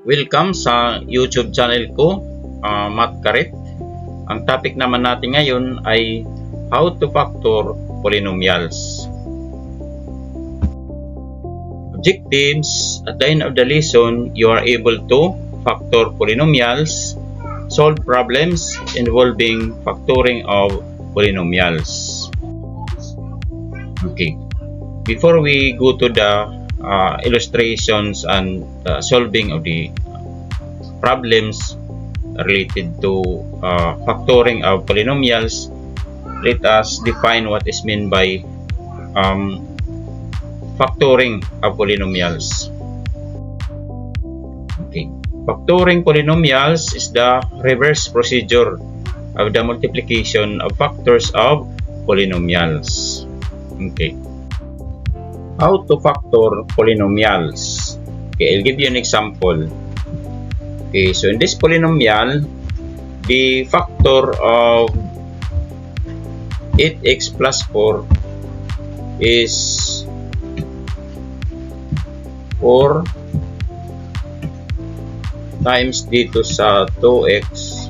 Welcome sa YouTube channel ko, Matt Karit. Ang topic naman natin ngayon ay how to factor polynomials. Objectives: at the end of the lesson, you are able to factor polynomials, solve problems involving factoring of polynomials. Okay, before we go to the illustrations and solving of the problems related to factoring of polynomials, let us define what is meant by factoring of polynomials. Okay, factoring polynomials is the reverse procedure of the multiplication of factors of polynomials. Okay, how to factor polynomials. Okay, I'll give you an example. Okay, so in this polynomial, the factor of 8x plus 4 is 4 times dito sa 2x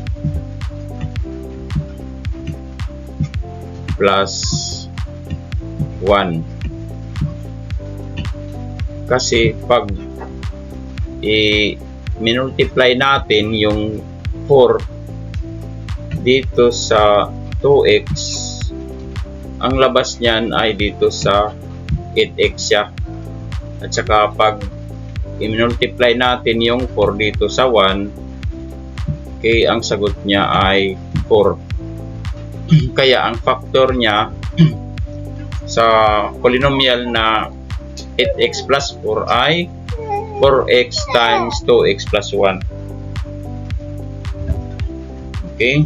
plus 1. Kasi pag i-multiply natin yung 4 dito sa 2x, ang labas niyan ay dito sa 8x siya. At saka pag i-multiply natin yung 4 dito sa 1, okay, ang sagot niya ay 4. Kaya ang factor niya sa polynomial na 8x plus 4 ay 4x times 2x plus 1. Okay.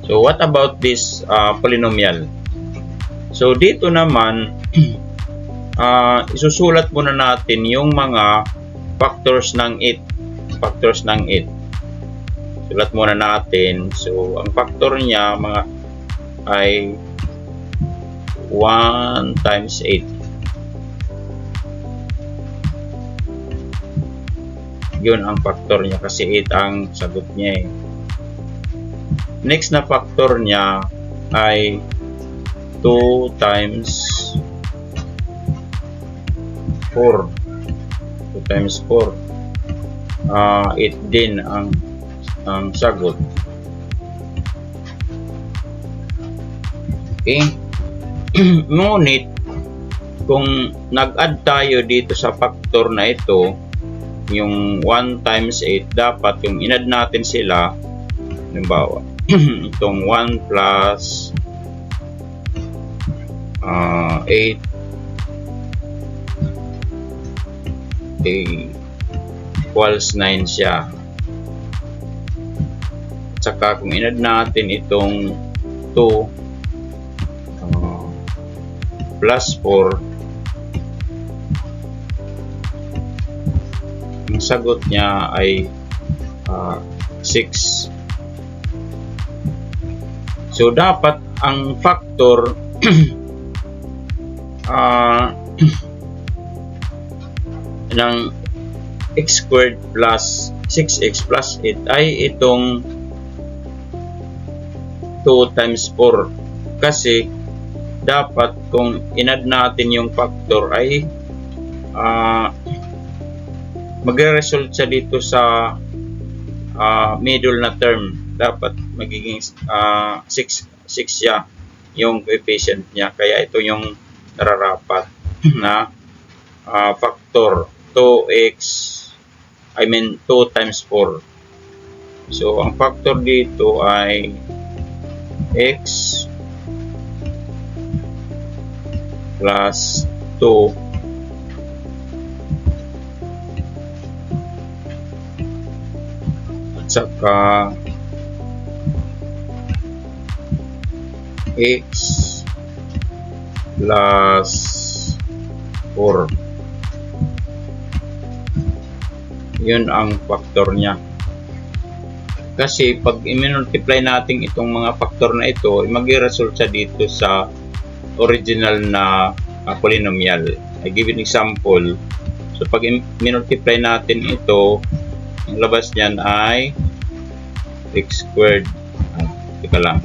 So what about this polynomial? So dito naman isusulat muna natin yung mga factors ng 8. Factors ng 8. Sulat muna natin. So ang factor niya mga ay 1 times 8. Yun ang factor niya kasi 8 ang sagot niya eh. Next na factor niya ay 2 times 4. 2 times 4. 8 din ang sagot. Okay. Ngunit kung nag-add tayo dito sa factor na ito, yung 1 times 8, dapat yung in-add natin sila, halimbawa itong 1 plus 8 equals 9 siya. At saka kung in-add natin itong 2 plus 4, ang sagot niya ay 6. So dapat ang factor ng x squared plus 6x plus 8 ay itong 2 times 4. Kasi dapat kung in-add natin yung factor ay magre-result siya dito sa middle na term. Dapat magiging 6 siya yung coefficient niya. Kaya ito yung nararapat na factor 2 times 4. So ang factor dito ay x plus 2 at saka x plus 4. Yun ang factor niya. Kasi pag i-multiply natin itong mga factor na ito, mag-result siya dito sa original na polynomial. I give an example. So pag minultiply natin ito, ang labas niyan ay x squared. Teka lang.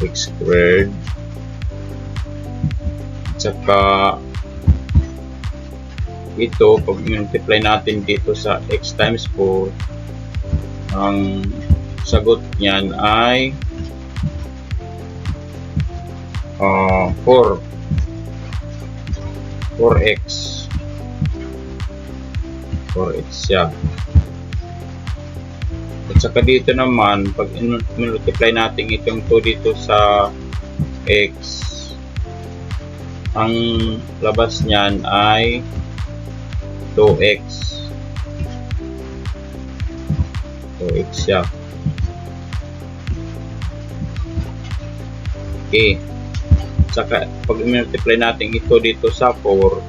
X squared. At saka ito, pag multiply natin dito sa x times 4, ang sagot niyan ay 4x 4x siya. At saka dito naman, pag multiply natin itong 2 dito sa x, ang labas niyan ay 2x. 2x siya. Okay. Saka pag multiply natin ito dito sa 4,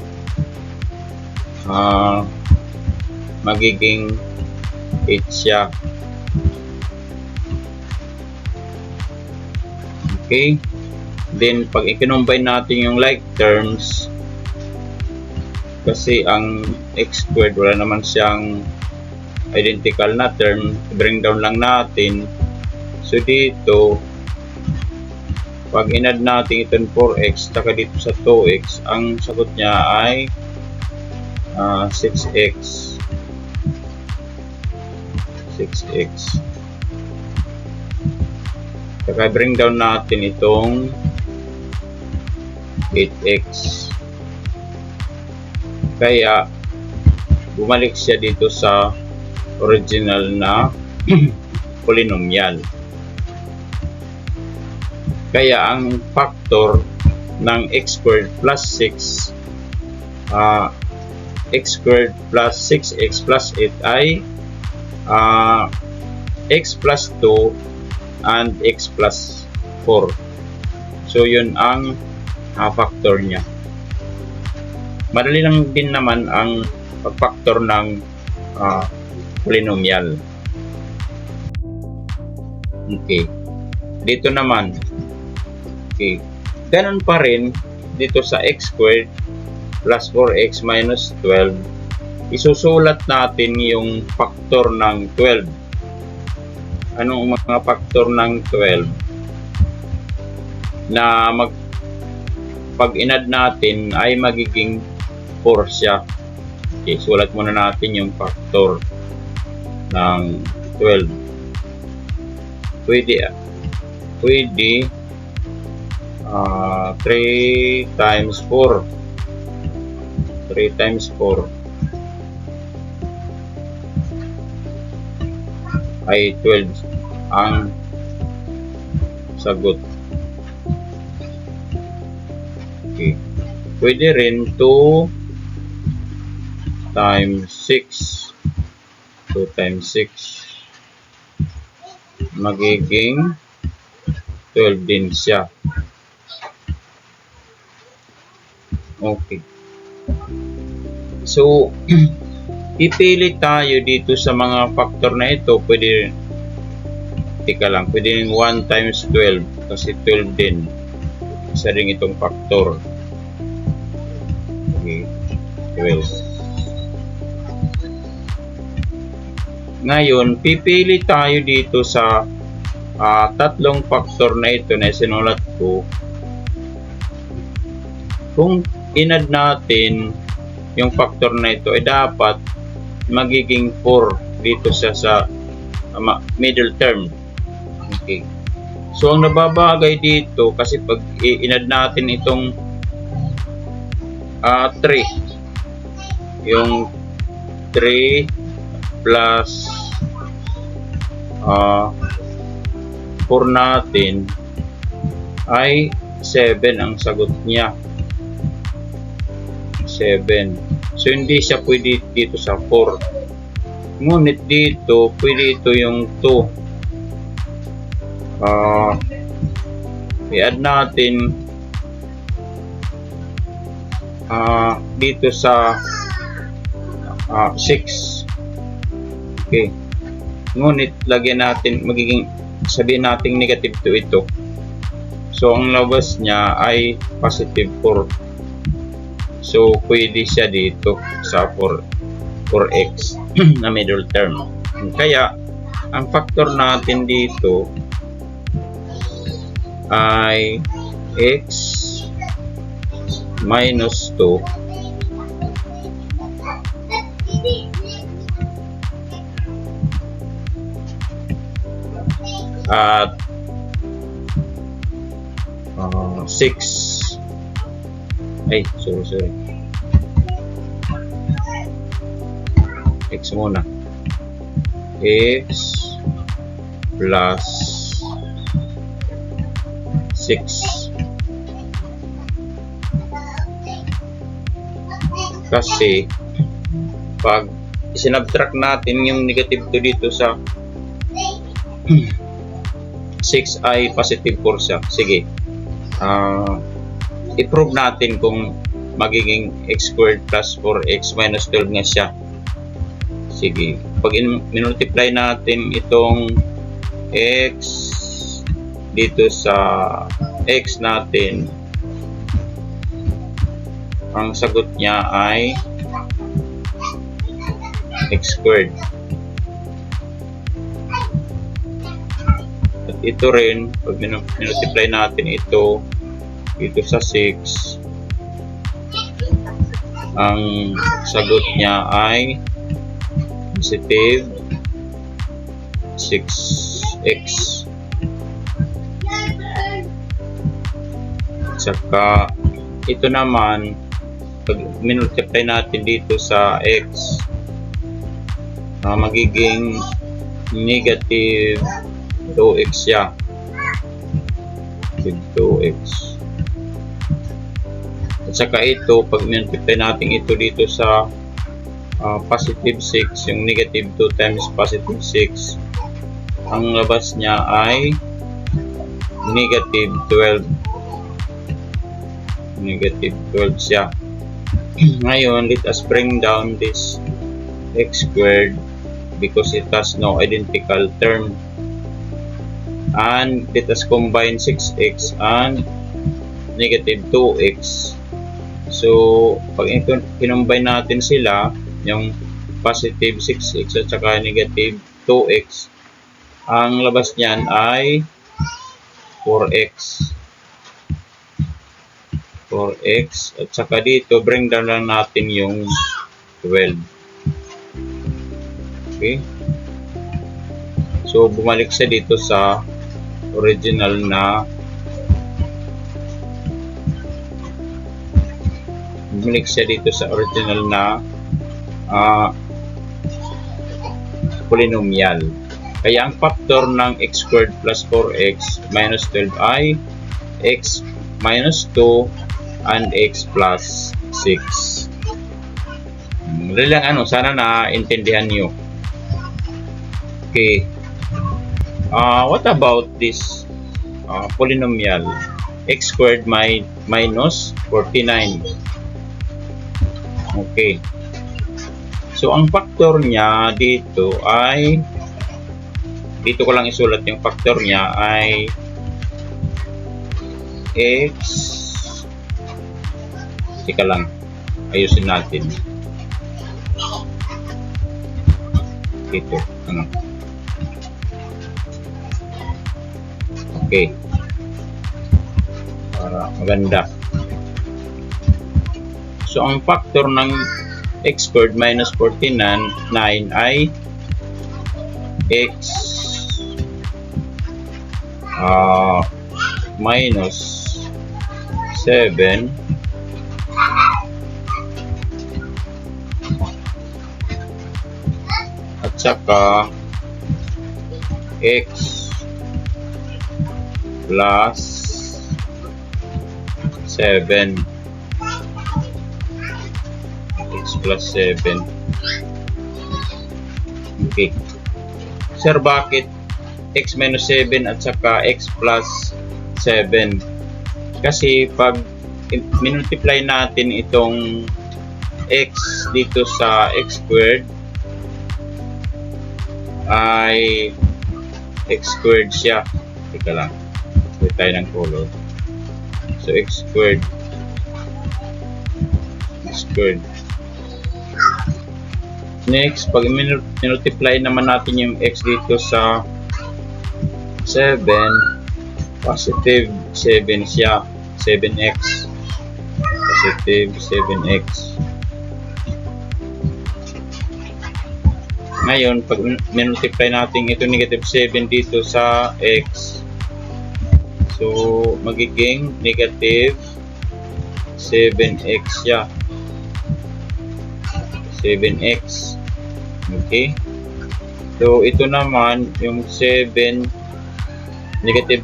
magiging 8 siya. Okay. Then pag i-combine natin yung like terms, kasi ang x squared wala naman siyang identical na term, bring down lang natin. So dito, pag in-add natin itong 4x saka dito sa 2x, ang sagot niya ay 6x. 6x. Saka bring down natin itong 8x. Kaya bumalik siya dito sa original na polynomial. Kaya ang factor ng x squared plus 6, x squared plus 6x plus 8 ay x plus 2 and x plus 4. So yun ang factor niya. Madali lang din naman ang pag-factor ng polynomial. Okay. Dito naman, okay, ganun pa rin dito sa x squared plus 4x minus 12, isusulat natin yung factor ng 12. Anong mga factor ng 12? Na pag in-add natin ay magiging 4 siya. Okay, sulat muna natin yung factor ng 12. Pwede 3 times 4. 3 times 4 ay 12 ang sagot. Okay. Pwede rin 2 times 6. 2 times 6 magiging 12 din siya. Okay. So, pipili tayo dito sa mga factor na ito. Pwede, tika lang, pwede 1 times 12 kasi 12 din. Isa rin itong factor. Okay, 12. Ngayon, pipili tayo dito sa tatlong factor na ito na sinulat ko. Kung in-add natin yung factor na ito, ay dapat magiging 4 dito sa middle term. Okay. So, ang nababagay dito, kasi pag in-add natin itong 3, yung 3 plus 4 natin ay 7 ang sagot niya. 7. So, hindi siya pwede dito sa 4. Ngunit dito, pwede ito yung 2. I-add natin dito sa 6. Okay. Ngunit lagyan natin, magiging sabihin natin negative 2 ito. So, ang labas niya ay positive 4. So, pwede siya dito sa 4x na middle term. Kaya, ang factor natin dito ay x minus 2 at 6 sorry x muna, x plus 6 kasi pag sinubtract natin yung negative 2 dito sa 6 ay positive 4 siya. Sige, i-prove natin kung magiging x squared plus 4x minus 12 nga siya. Sige, pag minultiply natin itong x dito sa x natin, ang sagot niya ay x squared. At ito rin, pag minultiply natin ito dito sa 6, ang sagot niya ay positive 6x. Saka ito naman, pag minultiply natin dito sa x, magiging negative 2x siya. 2x. At saka ito, pag minultiply natin ito dito sa positive 6, yung negative 2 times positive 6, ang labas niya ay negative 12. Negative 12 siya. Ngayon, let us bring down this x squared because it has no identical term. And let us combine 6x and negative 2x. So, pag kinumbine natin sila, yung positive 6x at saka negative 2x, ang labas niyan ay 4x. 4x at saka dito bring down lang natin yung 12. Okay, so bumalik siya dito sa original na polynomial. Kaya ang factor ng x squared plus 4x minus 12 ay x minus 2 and x plus 6. Madali lang, sana naintindihan nyo. Okay. What about this polynomial x squared minus 49? Okay. So, ang factor niya dito ay, dito ko lang isulat yung factor niya ay x, teka lang, ayusin natin dito, okay, para maganda. So, ang factor ng x squared minus 49 ay x minus 7 at saka x plus 7. X plus 7. Okay. Sir, bakit x minus 7 at saka x plus 7? Kasi pag minultiply natin itong x dito sa x squared ay x squared siya. Teka lang. Pwede tayo ng color. So, x squared. Next, pag multiply naman natin yung x dito sa 7, positive 7 siya. 7x. Positive 7x. Ngayon, pag multiply natin ito negative 7 dito sa x, so magiging negative 7x siya. 7x. Okay. So, ito naman, yung 7, negative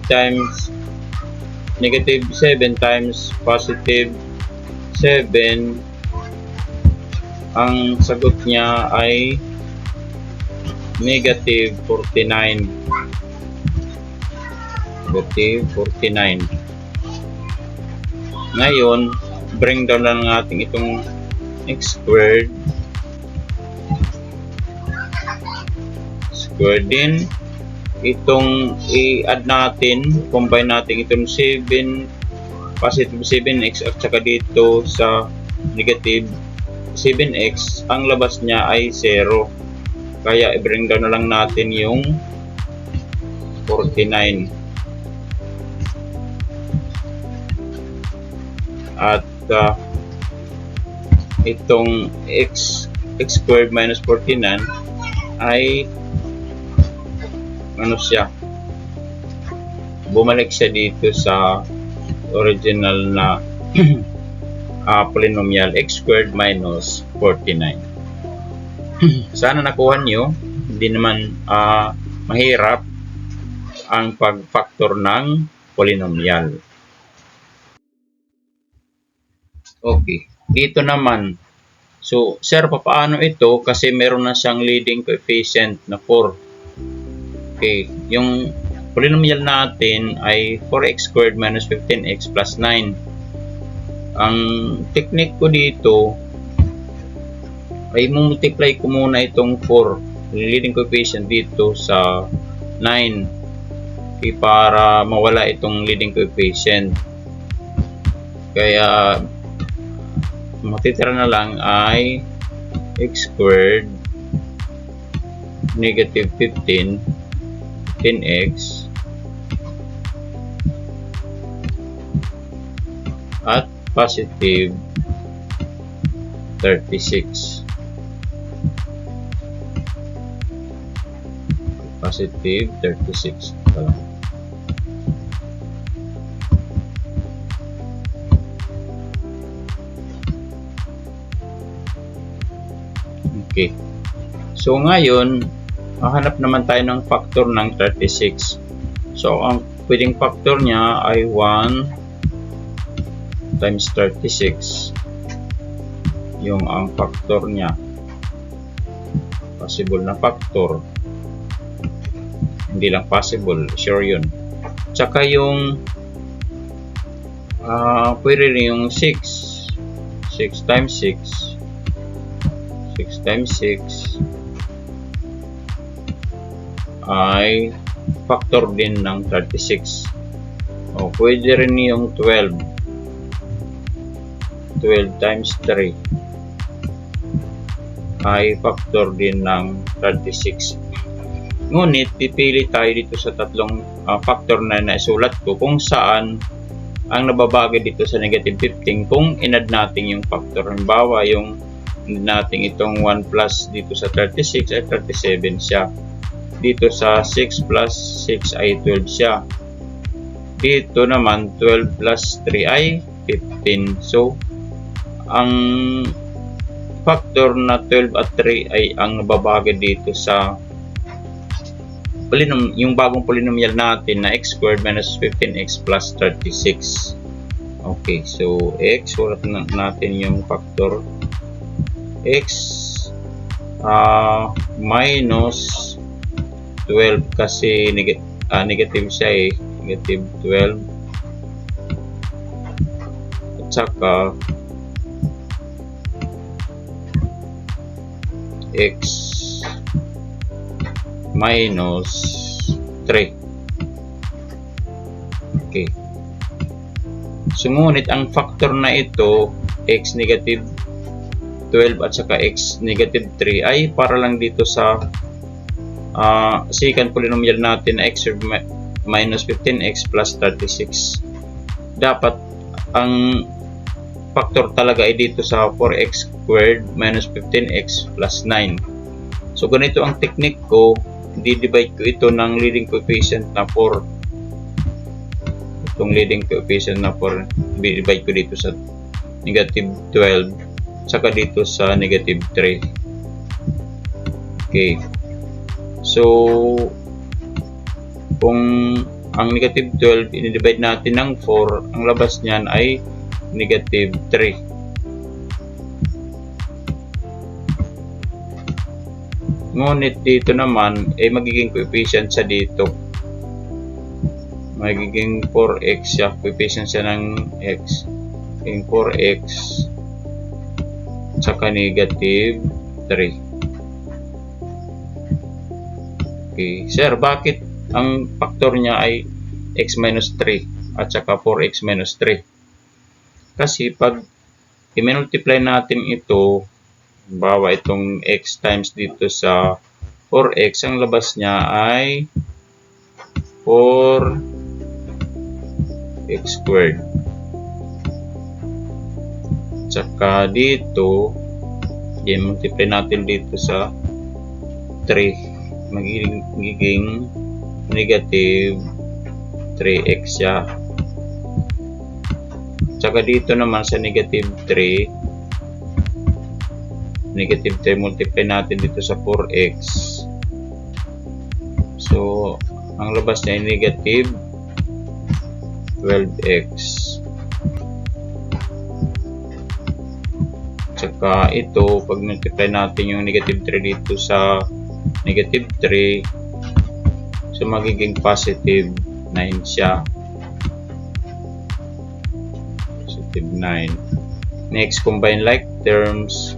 7 times positive 7, ang sagot niya ay negative 49. Negative 49. Ngayon, bring down lang natin itong x squared. Din itong i-add natin, combine natin itong 7, positive 7x at saka dito sa negative 7x, ang labas niya ay 0. Kaya i-bring down na lang natin yung 49. At itong x squared minus 49 ay ano siya, bumalik siya dito sa original na polynomial x squared minus 49. Sana nakuha nyo. Hindi naman mahirap ang pag-factor ng polynomial. Okay, dito naman, so sir, paano ito? Kasi meron na siyang leading coefficient na 4. Okay, yung polynomial natin ay 4x squared minus 15x plus 9. Ang technique ko dito ay multiply ko muna itong 4, leading coefficient dito sa 9. Okay, para mawala itong leading coefficient. Kaya matitira na lang ay x squared negative 15x at positive 36. Positive 36. Okay. So ngayon, hahanap naman tayo ng factor ng 36. So ang pwedeng factor niya ay 1 times 36. Yung ang factor niya. Possible na factor. Hindi lang possible, sure yun. Tsaka yung pwede rin yung 6 times 6 times 6 ay factor din ng 36. O pwede rin yung 12 times 3 ay factor din ng 36. Ngunit pipili tayo dito sa tatlong factor na naisulat ko kung saan ang nababagay dito sa negative 15 kung inad natin yung factor. Halimbawa, yung natin itong 1 plus dito sa 36 ay 37 siya. Dito sa 6 plus 6 ay 12 siya. Dito naman 12 plus 3 ay 15. So, ang factor na 12 at 3 ay ang nababagay dito sa yung bagong polynomial natin na x squared minus 15x plus 36. Okay, so x, sulat natin yung factor x minus 12 kasi negative siya eh, negative 12 at saka x minus 3. Okay. So, ngunit ang factor na ito, x negative 12 at saka x negative 3 ay para lang dito sa second polynomial natin na x minus 15x plus 36. Dapat ang factor talaga ay dito sa 4x squared minus 15x plus 9. So, ganito ang technique ko. Di-divide ko ito ng leading coefficient na 4. Itong leading coefficient na 4, divide ko dito sa negative 12, saka dito sa negative 3. Okay. So, kung ang negative 12, i-divide natin ng 4, ang labas niyan ay negative 3. Ngunit dito naman, magiging coefficient siya dito. Magiging 4x siya. Coefficient siya ng x. Magiging 4x saka negative 3. Okay. Sir, bakit ang factor niya ay x minus 3 at saka 4x minus 3? Kasi pag i-multiply natin ito, bawa itong x times dito sa 4x, ang labas niya ay 4x squared. Tsaka dito, i-multiply natin dito sa 3, magiging negative 3x siya. Tsaka dito naman sa negative 3, negative 3 multiply natin dito sa 4x. So, ang labas niya ay negative 12x. Tsaka ito, pag multiply natin yung negative 3 dito sa negative 3, so magiging positive 9 siya. Positive 9. Next, combine like terms.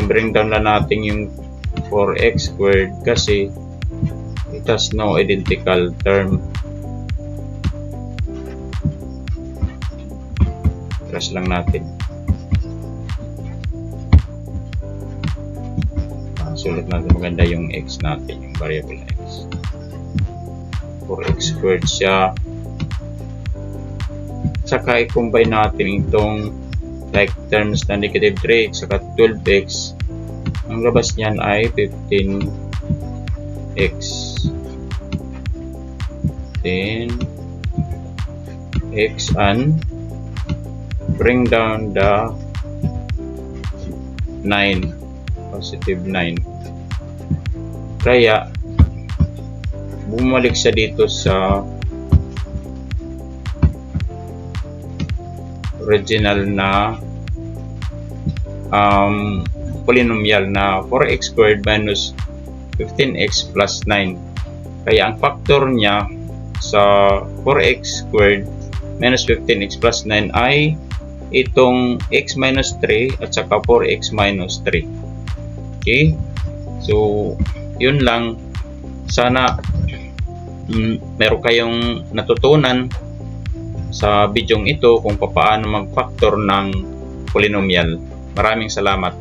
Bring down na natin yung 4x squared kasi it has no identical term. Trash lang natin. Sulat natin maganda yung x natin, yung variable x. 4x squared siya. Saka i-combine natin itong like terms na negative 3x saka 12x. Ang labas niyan ay 15x. 10x and bring down the 9, positive 9. Kaya bumalik siya dito sa original na polynomial na 4x squared minus 15x plus 9. Kaya ang factor niya sa 4x squared minus 15x plus 9 ay itong x minus 3 at saka 4x minus 3. Okay? So, yun lang. Sana meron kayong natutunan sa bidyong ito kung paano mag-factor ng polynomial. Maraming salamat.